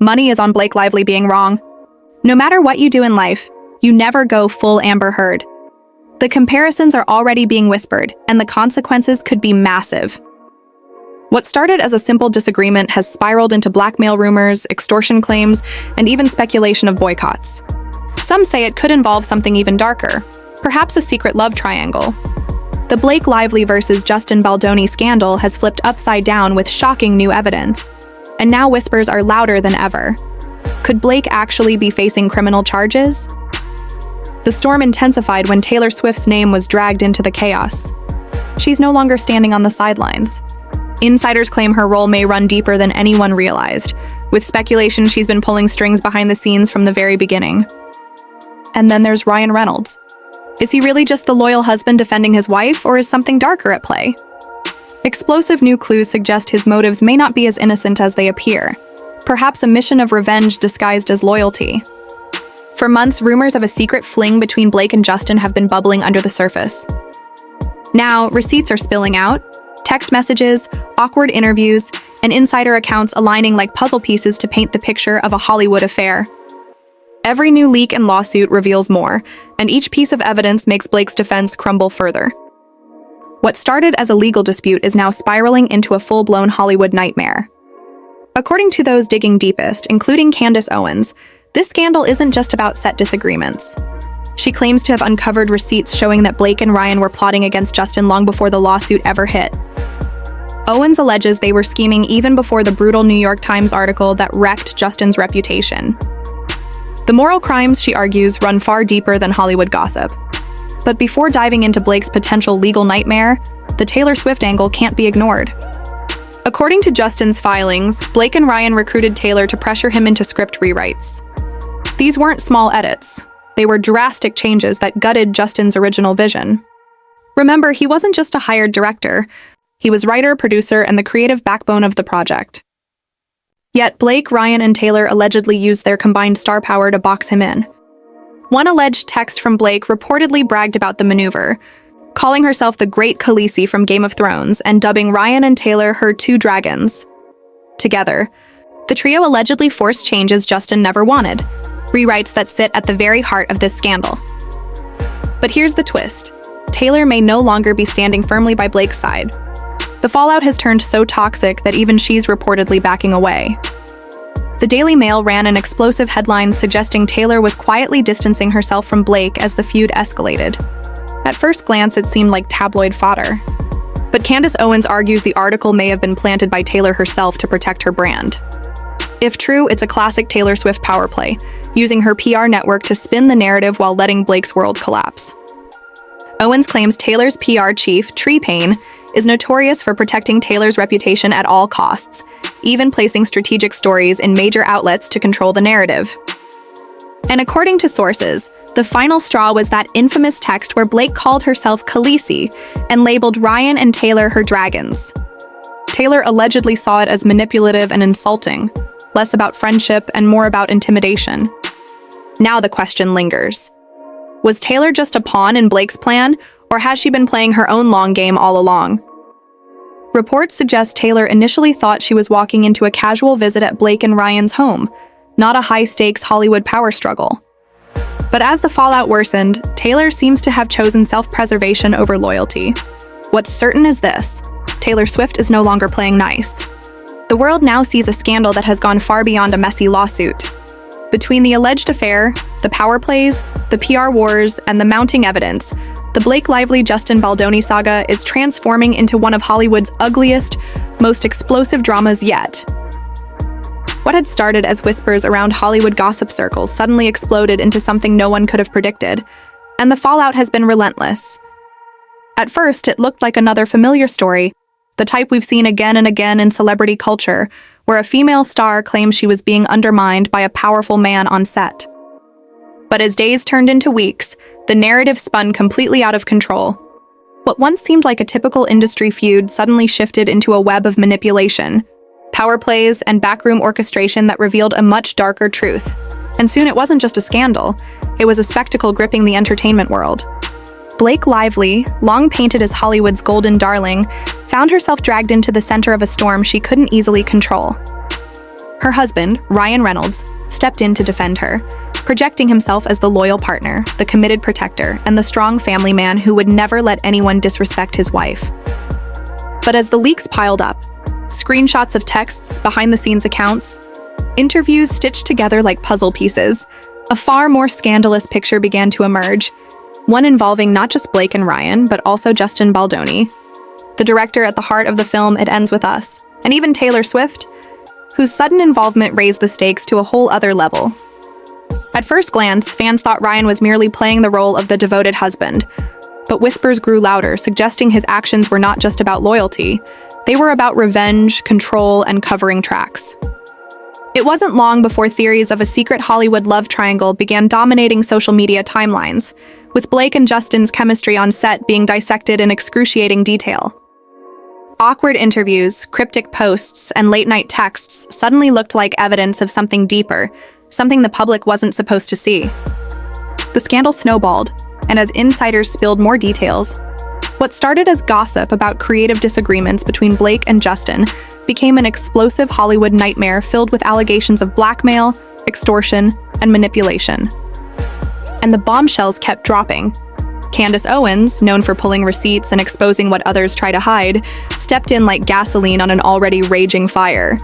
Money is on Blake Lively being wrong. No matter what you do in life, you never go full Amber Heard. The comparisons are already being whispered, and the consequences could be massive. What started as a simple disagreement has spiraled into blackmail rumors, extortion claims, and even speculation of boycotts. Some say it could involve something even darker, perhaps a secret love triangle. The Blake Lively versus Justin Baldoni scandal has flipped upside down with shocking new evidence, and now whispers are louder than ever. Could Blake actually be facing criminal charges? The storm intensified when Taylor Swift's name was dragged into the chaos. She's no longer standing on the sidelines. Insiders claim her role may run deeper than anyone realized, with speculation she's been pulling strings behind the scenes from the very beginning. And then there's Ryan Reynolds. Is he really just the loyal husband defending his wife, or is something darker at play? Explosive new clues suggest his motives may not be as innocent as they appear, perhaps a mission of revenge disguised as loyalty. For months, rumors of a secret fling between Blake and Justin have been bubbling under the surface. Now, receipts are spilling out, text messages, awkward interviews, and insider accounts aligning like puzzle pieces to paint the picture of a Hollywood affair. Every new leak and lawsuit reveals more, and each piece of evidence makes Blake's defense crumble further. What started as a legal dispute is now spiraling into a full-blown Hollywood nightmare. According to those digging deepest, including Candace Owens, this scandal isn't just about set disagreements. She claims to have uncovered receipts showing that Blake and Ryan were plotting against Justin long before the lawsuit ever hit. Owens alleges they were scheming even before the brutal New York Times article that wrecked Justin's reputation. The moral crimes, she argues, run far deeper than Hollywood gossip. But before diving into Blake's potential legal nightmare, the Taylor Swift angle can't be ignored. According to Justin's filings, Blake and Ryan recruited Taylor to pressure him into script rewrites. These weren't small edits. They were drastic changes that gutted Justin's original vision. Remember, he wasn't just a hired director. He was writer, producer, and the creative backbone of the project. Yet Blake, Ryan, and Taylor allegedly used their combined star power to box him in. One alleged text from Blake reportedly bragged about the maneuver, calling herself the Great Khaleesi from Game of Thrones and dubbing Ryan and Taylor her two dragons. Together, the trio allegedly forced changes Justin never wanted, rewrites that sit at the very heart of this scandal. But here's the twist. Taylor may no longer be standing firmly by Blake's side. The fallout has turned so toxic that even she's reportedly backing away. The Daily Mail ran an explosive headline suggesting Taylor was quietly distancing herself from Blake as the feud escalated. At first glance, it seemed like tabloid fodder. But Candace Owens argues the article may have been planted by Taylor herself to protect her brand. If true, it's a classic Taylor Swift power play, using her PR network to spin the narrative while letting Blake's world collapse. Owens claims Taylor's PR chief, Tree Payne, is notorious for protecting Taylor's reputation at all costs, even placing strategic stories in major outlets to control the narrative. And according to sources, the final straw was that infamous text where Blake called herself Khaleesi and labeled Ryan and Taylor her dragons. Taylor allegedly saw it as manipulative and insulting, less about friendship and more about intimidation. Now the question lingers. Was Taylor just a pawn in Blake's plan, or has she been playing her own long game all along? Reports suggest Taylor initially thought she was walking into a casual visit at Blake and Ryan's home, not a high-stakes Hollywood power struggle. But as the fallout worsened, Taylor seems to have chosen self-preservation over loyalty. What's certain is this: Taylor Swift is no longer playing nice. The world now sees a scandal that has gone far beyond a messy lawsuit. Between the alleged affair, the power plays, the PR wars, and the mounting evidence, the Blake Lively-Justin Baldoni saga is transforming into one of Hollywood's ugliest, most explosive dramas yet. What had started as whispers around Hollywood gossip circles suddenly exploded into something no one could have predicted, and the fallout has been relentless. At first, it looked like another familiar story, the type we've seen again and again in celebrity culture, where a female star claims she was being undermined by a powerful man on set. But as days turned into weeks, the narrative spun completely out of control. What once seemed like a typical industry feud suddenly shifted into a web of manipulation, power plays, and backroom orchestration that revealed a much darker truth. And soon it wasn't just a scandal, it was a spectacle gripping the entertainment world. Blake Lively, long painted as Hollywood's golden darling, found herself dragged into the center of a storm she couldn't easily control. Her husband, Ryan Reynolds, stepped in to defend her, projecting himself as the loyal partner, the committed protector, and the strong family man who would never let anyone disrespect his wife. But as the leaks piled up, screenshots of texts, behind-the-scenes accounts, interviews stitched together like puzzle pieces, a far more scandalous picture began to emerge, one involving not just Blake and Ryan, but also Justin Baldoni, the director at the heart of the film It Ends With Us, and even Taylor Swift, whose sudden involvement raised the stakes to a whole other level. At first glance, fans thought Ryan was merely playing the role of the devoted husband, but whispers grew louder, suggesting his actions were not just about loyalty. They were about revenge, control, and covering tracks. It wasn't long before theories of a secret Hollywood love triangle began dominating social media timelines, with Blake and Justin's chemistry on set being dissected in excruciating detail. Awkward interviews, cryptic posts, and late-night texts suddenly looked like evidence of something deeper, something the public wasn't supposed to see. The scandal snowballed, and as insiders spilled more details, what started as gossip about creative disagreements between Blake and Justin became an explosive Hollywood nightmare filled with allegations of blackmail, extortion, and manipulation. And the bombshells kept dropping. Candace Owens, known for pulling receipts and exposing what others try to hide, stepped in like gasoline on an already raging fire.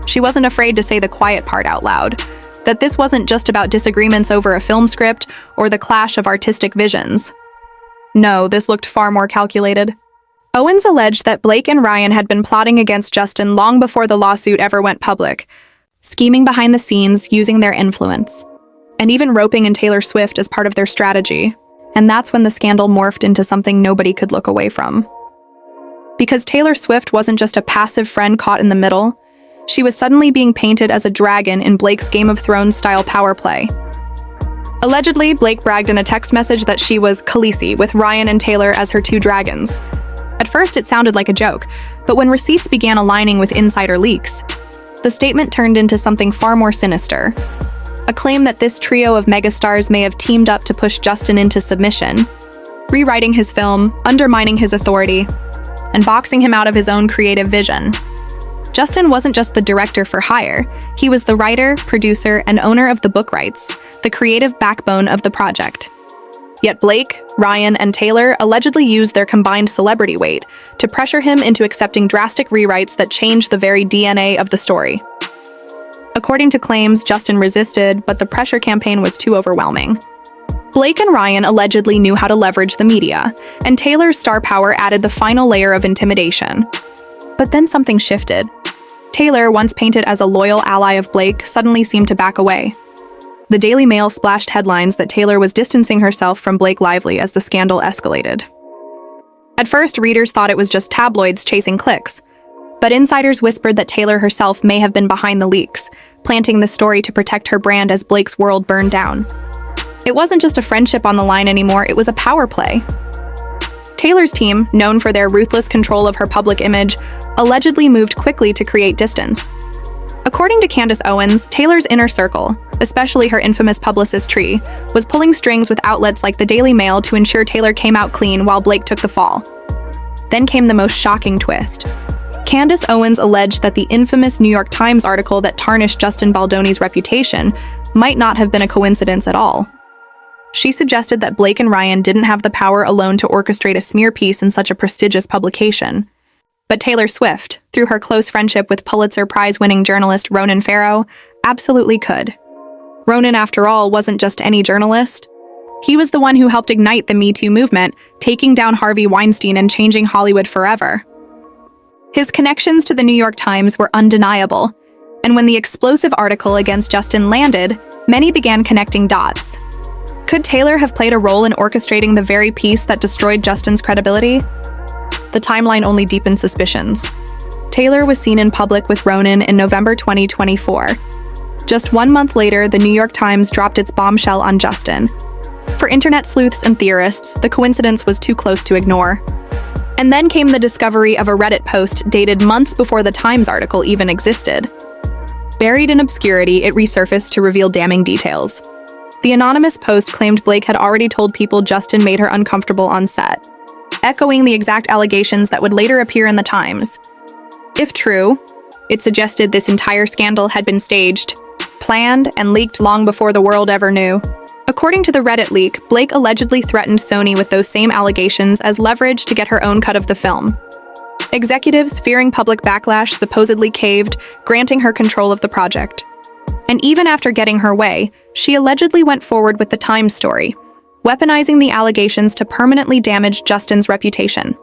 She wasn't afraid to say the quiet part out loud, that this wasn't just about disagreements over a film script or the clash of artistic visions. No, this looked far more calculated. Owens alleged that Blake and Ryan had been plotting against Justin long before the lawsuit ever went public, scheming behind the scenes, using their influence, and even roping in Taylor Swift as part of their strategy. And that's when the scandal morphed into something nobody could look away from. Because Taylor Swift wasn't just a passive friend caught in the middle, she was suddenly being painted as a dragon in Blake's Game of Thrones-style power play. Allegedly, Blake bragged in a text message that she was Khaleesi, with Ryan and Taylor as her two dragons. At first, it sounded like a joke, but when receipts began aligning with insider leaks, the statement turned into something far more sinister. A claim that this trio of megastars may have teamed up to push Justin into submission, rewriting his film, undermining his authority, and boxing him out of his own creative vision. Justin wasn't just the director for hire, he was the writer, producer, and owner of the book rights, the creative backbone of the project. Yet Blake, Ryan, and Taylor allegedly used their combined celebrity weight to pressure him into accepting drastic rewrites that changed the very DNA of the story. According to claims, Justin resisted, but the pressure campaign was too overwhelming. Blake and Ryan allegedly knew how to leverage the media, and Taylor's star power added the final layer of intimidation. But then something shifted. Taylor, once painted as a loyal ally of Blake, suddenly seemed to back away. The Daily Mail splashed headlines that Taylor was distancing herself from Blake Lively as the scandal escalated. At first, readers thought it was just tabloids chasing clicks, but insiders whispered that Taylor herself may have been behind the leaks, planting the story to protect her brand as Blake's world burned down. It wasn't just a friendship on the line anymore, it was a power play. Taylor's team, known for their ruthless control of her public image, allegedly moved quickly to create distance. According to Candace Owens, Taylor's inner circle, especially her infamous publicist tree, was pulling strings with outlets like the Daily Mail to ensure Taylor came out clean while Blake took the fall. Then came the most shocking twist. Candace Owens alleged that the infamous New York Times article that tarnished Justin Baldoni's reputation might not have been a coincidence at all. She suggested that Blake and Ryan didn't have the power alone to orchestrate a smear piece in such a prestigious publication. But Taylor Swift, through her close friendship with Pulitzer Prize-winning journalist Ronan Farrow, absolutely could. Ronan, after all, wasn't just any journalist. He was the one who helped ignite the Me Too movement, taking down Harvey Weinstein and changing Hollywood forever. His connections to the New York Times were undeniable, and when the explosive article against Justin landed, many began connecting dots. Could Taylor have played a role in orchestrating the very piece that destroyed Justin's credibility? The timeline only deepened suspicions. Taylor was seen in public with Ronan in November 2024. Just 1 month later, the New York Times dropped its bombshell on Justin. For internet sleuths and theorists, the coincidence was too close to ignore. And then came the discovery of a Reddit post dated months before the Times article even existed. Buried in obscurity, it resurfaced to reveal damning details. The anonymous post claimed Blake had already told people Justin made her uncomfortable on set, echoing the exact allegations that would later appear in the Times. If true, It suggested this entire scandal had been staged, planned, and leaked long before the world ever knew. According to the Reddit leak, Blake allegedly threatened Sony with those same allegations as leverage to get her own cut of the film. Executives, fearing public backlash, supposedly caved, granting her control of the project. And even after getting her way, she allegedly went forward with the Times story, weaponizing the allegations to permanently damage Justin's reputation.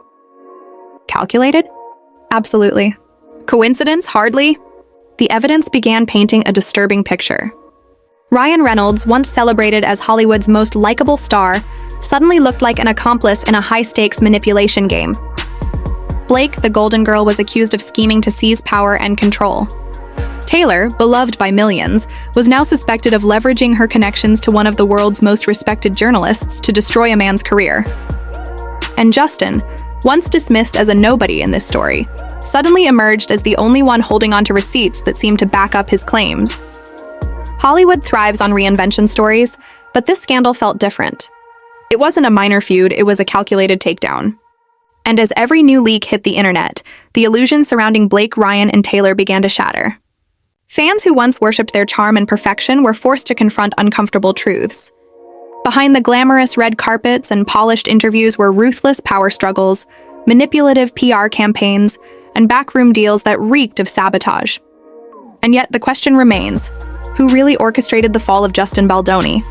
Calculated? Absolutely. Coincidence? Hardly. The evidence began painting a disturbing picture. Ryan Reynolds, once celebrated as Hollywood's most likable star, suddenly looked like an accomplice in a high-stakes manipulation game. Blake, the Golden Girl, was accused of scheming to seize power and control. Taylor, beloved by millions, was now suspected of leveraging her connections to one of the world's most respected journalists to destroy a man's career. And Justin, once dismissed as a nobody in this story, suddenly emerged as the only one holding onto receipts that seemed to back up his claims. Hollywood thrives on reinvention stories, but this scandal felt different. It wasn't a minor feud, it was a calculated takedown. And as every new leak hit the internet, the illusions surrounding Blake, Ryan, and Taylor began to shatter. Fans who once worshipped their charm and perfection were forced to confront uncomfortable truths. Behind the glamorous red carpets and polished interviews were ruthless power struggles, manipulative PR campaigns, and backroom deals that reeked of sabotage. And yet the question remains, who really orchestrated the fall of Justin Baldoni?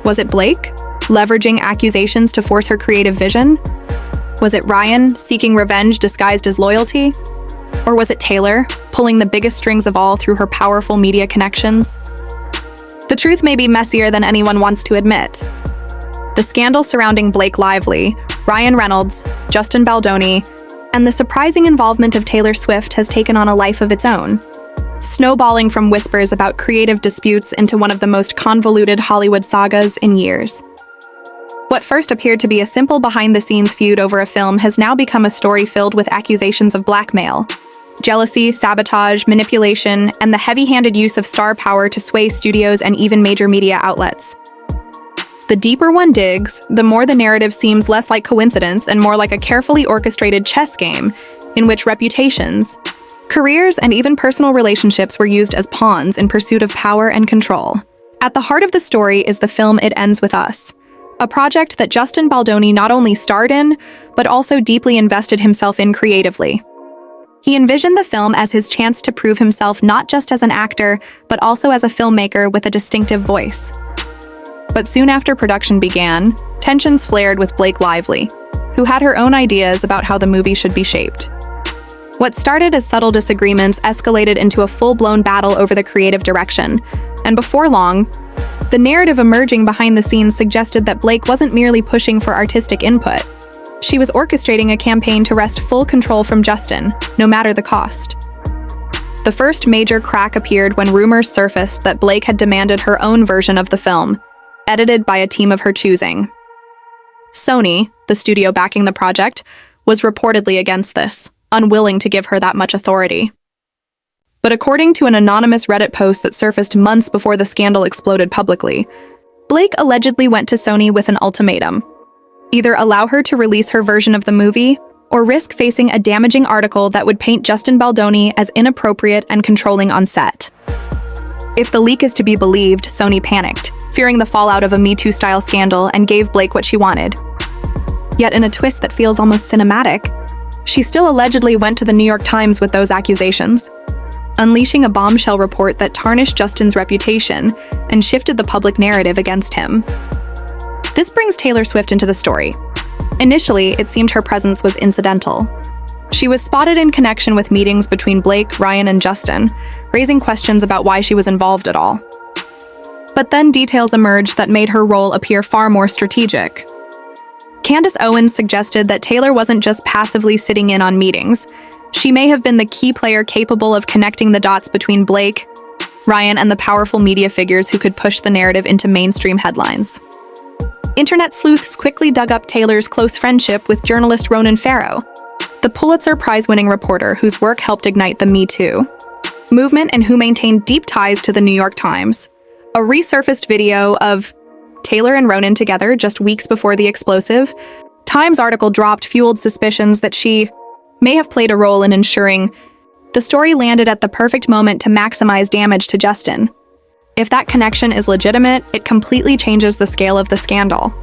Was it Blake, leveraging accusations to force her creative vision? Was it Ryan, seeking revenge disguised as loyalty? Or was it Taylor, pulling the biggest strings of all through her powerful media connections? The truth may be messier than anyone wants to admit. The scandal surrounding Blake Lively, Ryan Reynolds, Justin Baldoni, and the surprising involvement of Taylor Swift has taken on a life of its own, snowballing from whispers about creative disputes into one of the most convoluted Hollywood sagas in years. What first appeared to be a simple behind-the-scenes feud over a film has now become a story filled with accusations of blackmail, jealousy, sabotage, manipulation, and the heavy-handed use of star power to sway studios and even major media outlets. The deeper one digs, the more the narrative seems less like coincidence and more like a carefully orchestrated chess game in which reputations, careers, and even personal relationships were used as pawns in pursuit of power and control. At the heart of the story is the film It Ends With Us, a project that Justin Baldoni not only starred in, but also deeply invested himself in creatively. He envisioned the film as his chance to prove himself not just as an actor, but also as a filmmaker with a distinctive voice. But soon after production began, tensions flared with Blake Lively, who had her own ideas about how the movie should be shaped. What started as subtle disagreements escalated into a full-blown battle over the creative direction, and before long, the narrative emerging behind the scenes suggested that Blake wasn't merely pushing for artistic input. She was orchestrating a campaign to wrest full control from Justin, no matter the cost. The first major crack appeared when rumors surfaced that Blake had demanded her own version of the film, edited by a team of her choosing. Sony, the studio backing the project, was reportedly against this, unwilling to give her that much authority. But according to an anonymous Reddit post that surfaced months before the scandal exploded publicly, Blake allegedly went to Sony with an ultimatum: either allow her to release her version of the movie, or risk facing a damaging article that would paint Justin Baldoni as inappropriate and controlling on set. If the leak is to be believed, Sony panicked, fearing the fallout of a Me Too-style scandal, and gave Blake what she wanted. Yet in a twist that feels almost cinematic, she still allegedly went to the New York Times with those accusations, unleashing a bombshell report that tarnished Justin's reputation and shifted the public narrative against him. This brings Taylor Swift into the story. Initially, it seemed her presence was incidental. She was spotted in connection with meetings between Blake, Ryan, and Justin, raising questions about why she was involved at all. But then details emerged that made her role appear far more strategic. Candace Owens suggested that Taylor wasn't just passively sitting in on meetings. She may have been the key player capable of connecting the dots between Blake, Ryan, and the powerful media figures who could push the narrative into mainstream headlines. Internet sleuths quickly dug up Taylor's close friendship with journalist Ronan Farrow, the Pulitzer Prize-winning reporter whose work helped ignite the Me Too movement and who maintained deep ties to the New York Times. A resurfaced video of Taylor and Ronan together just weeks before the explosive Times article dropped fueled suspicions that she may have played a role in ensuring The story landed at the perfect moment to maximize damage to Justin. If that connection is legitimate, it completely changes the scale of the scandal.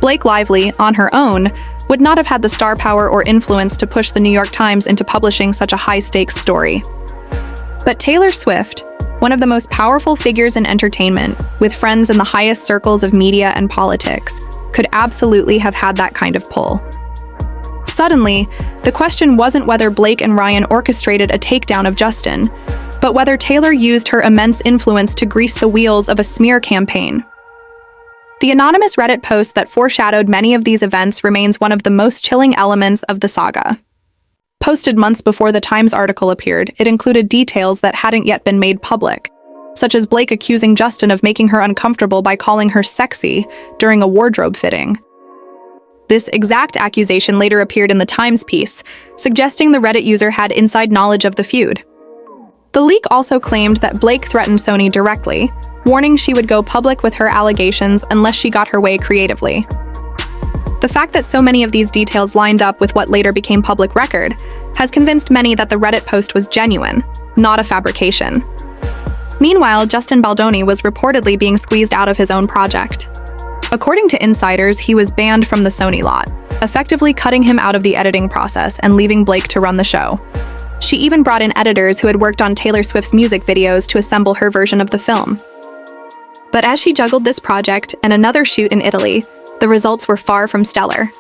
Blake Lively, on her own, would not have had the star power or influence to push the New York Times into publishing such a high-stakes story. But Taylor Swift, one of the most powerful figures in entertainment, with friends in the highest circles of media and politics, could absolutely have had that kind of pull. Suddenly, the question wasn't whether Blake and Ryan orchestrated a takedown of Justin, but whether Taylor used her immense influence to grease the wheels of a smear campaign. The anonymous Reddit post that foreshadowed many of these events remains one of the most chilling elements of the saga. Posted months before the Times article appeared, it included details that hadn't yet been made public, such as Blake accusing Justin of making her uncomfortable by calling her sexy during a wardrobe fitting. This exact accusation later appeared in the Times piece, suggesting the Reddit user had inside knowledge of the feud. The leak also claimed that Blake threatened Sony directly, warning she would go public with her allegations unless she got her way creatively. The fact that so many of these details lined up with what later became public record has convinced many that the Reddit post was genuine, not a fabrication. Meanwhile, Justin Baldoni was reportedly being squeezed out of his own project. According to insiders, he was banned from the Sony lot, effectively cutting him out of the editing process and leaving Blake to run the show. She even brought in editors who had worked on Taylor Swift's music videos to assemble her version of the film. But as she juggled this project and another shoot in Italy, the results were far from stellar.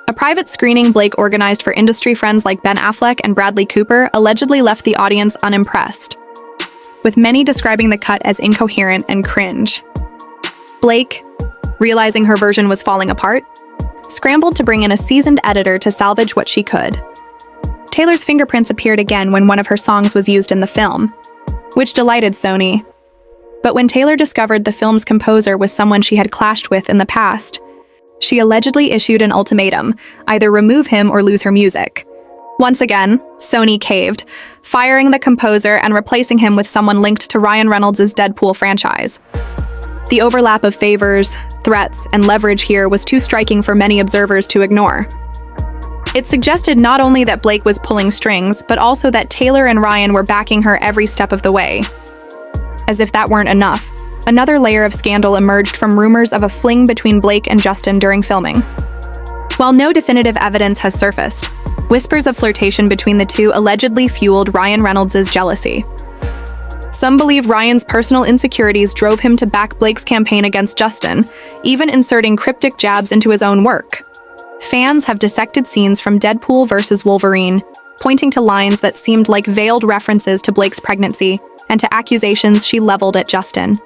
A private screening Blake organized for industry friends like Ben Affleck and Bradley Cooper allegedly left the audience unimpressed, with many describing the cut as incoherent and cringe. Blake, realizing her version was falling apart, scrambled to bring in a seasoned editor to salvage what she could. Taylor's fingerprints appeared again when one of her songs was used in the film, which delighted Sony. But when Taylor discovered the film's composer was someone she had clashed with in the past, she allegedly issued an ultimatum, either remove him or lose her music. Once again, Sony caved, firing the composer and replacing him with someone linked to Ryan Reynolds' Deadpool franchise. The overlap of favors, threats, and leverage here was too striking for many observers to ignore. It suggested not only that Blake was pulling strings, but also that Taylor and Ryan were backing her every step of the way. As if that weren't enough, another layer of scandal emerged from rumors of a fling between Blake and Justin during filming. While no definitive evidence has surfaced, whispers of flirtation between the two allegedly fueled Ryan Reynolds' jealousy. Some believe Ryan's personal insecurities drove him to back Blake's campaign against Justin, even inserting cryptic jabs into his own work. Fans have dissected scenes from Deadpool vs. Wolverine, pointing to lines that seemed like veiled references to Blake's pregnancy and to accusations she leveled at Justin.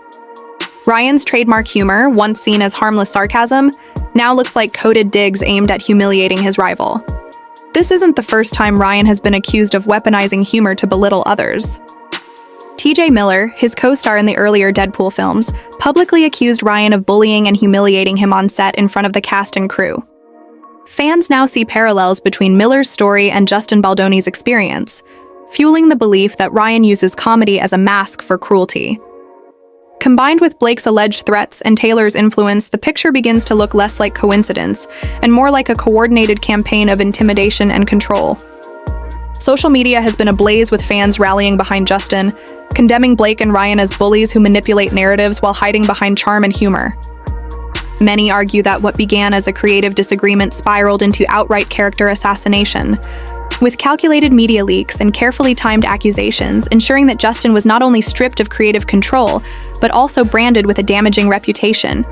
Ryan's trademark humor, once seen as harmless sarcasm, now looks like coded digs aimed at humiliating his rival. This isn't the first time Ryan has been accused of weaponizing humor to belittle others. TJ Miller, his co-star in the earlier Deadpool films, publicly accused Ryan of bullying and humiliating him on set in front of the cast and crew. Fans now see parallels between Miller's story and Justin Baldoni's experience, fueling the belief that Ryan uses comedy as a mask for cruelty. Combined with Blake's alleged threats and Taylor's influence, the picture begins to look less like coincidence and more like a coordinated campaign of intimidation and control. Social media has been ablaze with fans rallying behind Justin, condemning Blake and Ryan as bullies who manipulate narratives while hiding behind charm and humor. Many argue that what began as a creative disagreement spiraled into outright character assassination, with calculated media leaks and carefully timed accusations ensuring that Justin was not only stripped of creative control, but also branded with a damaging reputation.